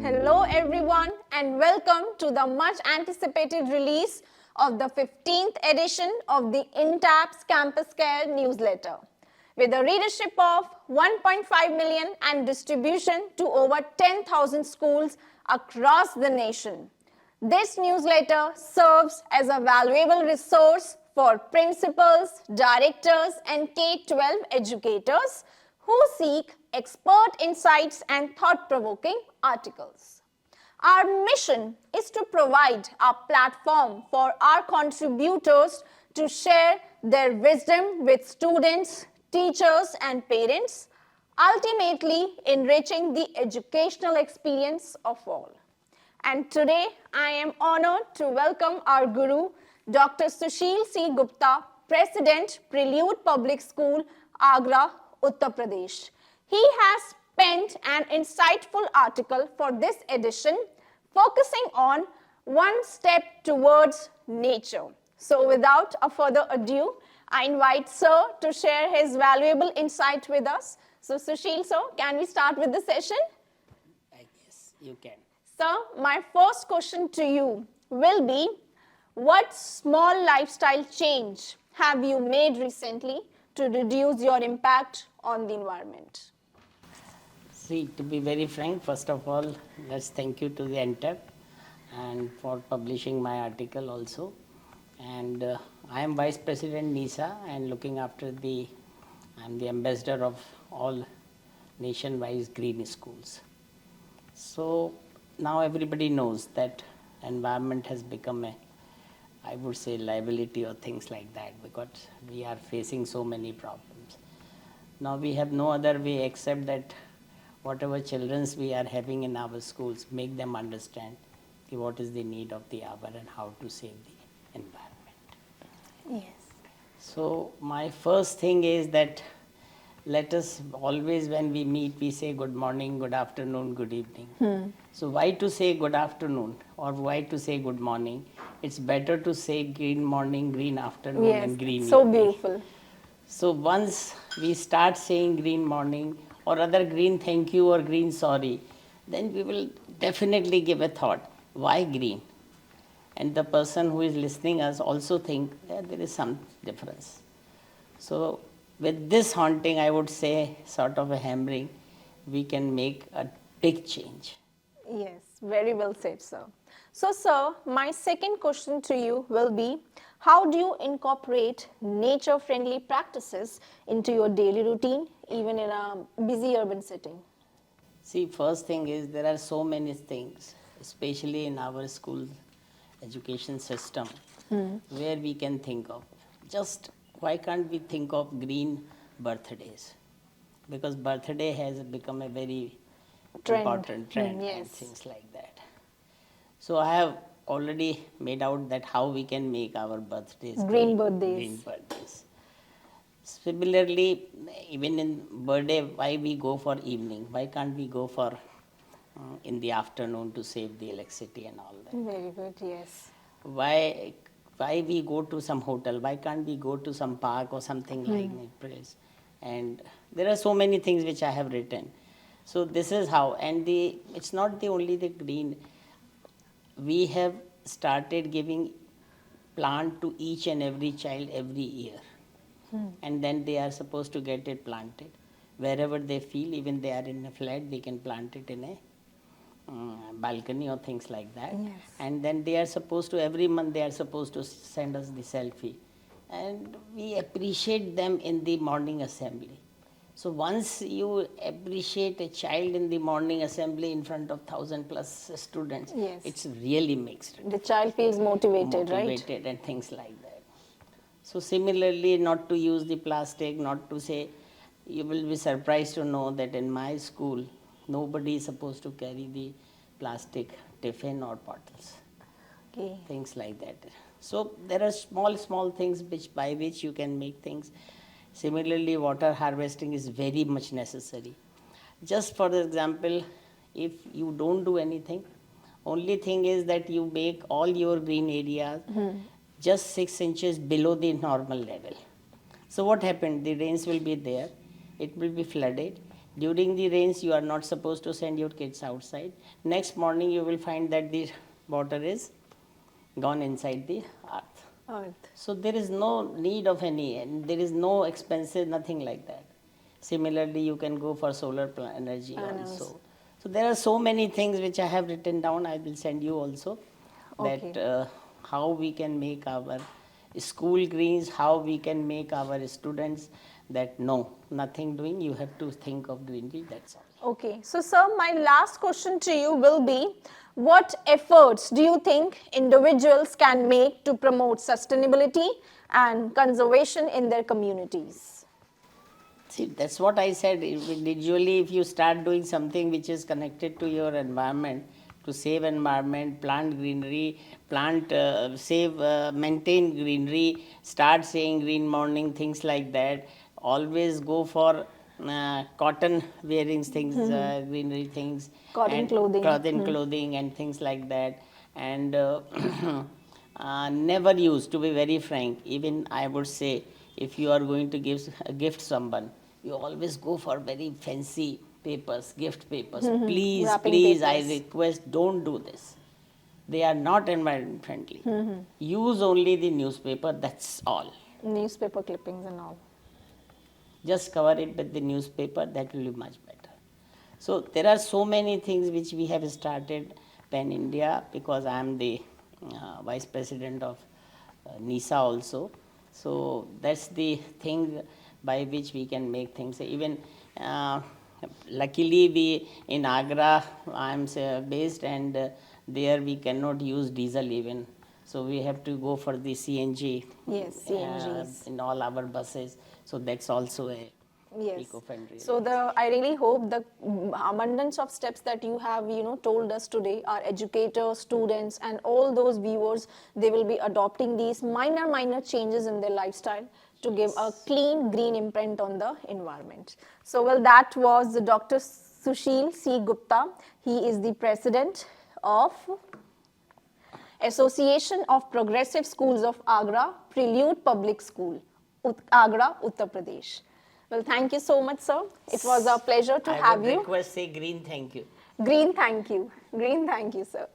Hello everyone and welcome to the much anticipated release of the 15th edition of the INTAPS Campus Care newsletter. With a readership of 1.5 million and distribution to over 10,000 schools across the nation. This newsletter serves as a valuable resource for principals, directors and K-12 educators who seek expert insights and thought-provoking articles. Our mission is to provide a platform for our contributors to share their wisdom with students, teachers and parents, ultimately enriching the educational experience of all. And today, I am honored to welcome our guru, Dr. Sushil C. Gupta, President, Prelude Public School, Agra, Uttar Pradesh. He has penned an insightful article for this edition, focusing on one step towards nature. So without a further ado, I invite Sir to share his valuable insight with us. So Sushil, sir, can we start with the session? I guess you can. Sir, my first question to you will be, what small lifestyle change have you made recently to reduce your impact on the environment? See, to be very frank, first of all, let's thank you to the NTEP and for publishing my article also. And I am Vice President NISA and looking after I'm the ambassador of all nationwide green schools. So now everybody knows that environment has become I would say liability or things like that because we are facing so many problems. Now we have no other way except that whatever children we are having in our schools, make them understand what is the need of the hour and how to save the environment. Yes. So my first thing is that let us always when we meet, we say good morning, good afternoon, good evening. So why to say good afternoon or why to say good morning? It's better to say green morning, green afternoon and green so evening. beautiful. So once we start saying green morning or other green thank you or green sorry, then we will definitely give a thought. Why green? And the person who is listening us also think there is some difference. So with this haunting, I would say sort of a hammering, we can make a big change. Yes, very well said, sir. So, sir, my second question to you will be, how do you incorporate nature-friendly practices into your daily routine, even in a busy urban setting? See, first thing is there are so many things, especially in our school education system, where we can think of. Just why can't we think of green birthdays? Because birthday has become a very important trend and things like that. So I have already made out that how we can make our birthdays Green birthdays. Green birthdays. Similarly, even in birthday, why we go for evening? Why can't we go for in the afternoon to save the electricity and all that? Very good, yes. Why we go to some hotel? Why can't we go to some park or something like that? And there are so many things which I have written. So this is how, and it's not the only the green. We have started giving plant to each and every child every year. And then they are supposed to get it planted. Wherever they feel, even they are in a flat, they can plant it in a balcony or things like that. Yes. And then they are supposed to, every month they are supposed to send us the selfie. And we appreciate them in the morning assembly. So once you appreciate a child in the morning assembly in front of 1,000+ students, it's really mixed. The child feels motivated, right? Motivated and things like that. So similarly, not to use the plastic, not to say, you will be surprised to know that in my school, nobody is supposed to carry the plastic tiffin or bottles. Okay. Things like that. So there are small things by which you can make things. Similarly, water harvesting is very much necessary. Just for example, if you don't do anything, only thing is that you make all your green areas just 6 inches below the normal level. So what happened? The rains will be there, it will be flooded, During the rains, you are not supposed to send your kids outside. Next morning, you will find that the water is gone inside the earth. Earth. So there is no need of any, and there is no expensive, nothing like that. Similarly, you can go for solar energy also. So there are so many things which I have written down. I will send you also that how we can make our school greens, how we can make our students that no, nothing doing. You have to think of greenery. That's all. Okay, so sir, my last question to you will be, what efforts do you think individuals can make to promote sustainability and conservation in their communities? See, that's what I said. Individually, if you start doing something which is connected to your environment, to save environment, plant greenery, maintain greenery, start saying green morning, things like that. Always go for cotton wearing things, greenery things, Cotton and clothing. clothing and things like that. And never use, to be very frank, even I would say, if you are going to give a gift someone, you always go for very fancy papers, gift papers. Please, Wrapping please, I papers. request, don't do this. They are not environment friendly. Use only the newspaper, that's all. Newspaper clippings and all. Just cover it with the newspaper, that will be much better. So there are so many things which we have started Pan India, because I am the vice president of NISA also. So that's the thing by which we can make things. Even luckily we in Agra I am based, and there we cannot use diesel even. So we have to go for the CNG. Yes, CNGs. In all our buses. So that's also a Yes. eco-friendly. So I really hope the abundance of steps that you have, told us today, our educators, students, and all those viewers, they will be adopting these minor changes in their lifestyle to give a clean green imprint on the environment. So, well, that was Dr. Sushil C. Gupta. He is the president of Association of Progressive Schools of Agra, Prelude Public School, Agra, Uttar Pradesh. Well, thank you so much, sir. It was a pleasure to have I would you. request say green thank you. Green, thank you. Green, thank you, sir.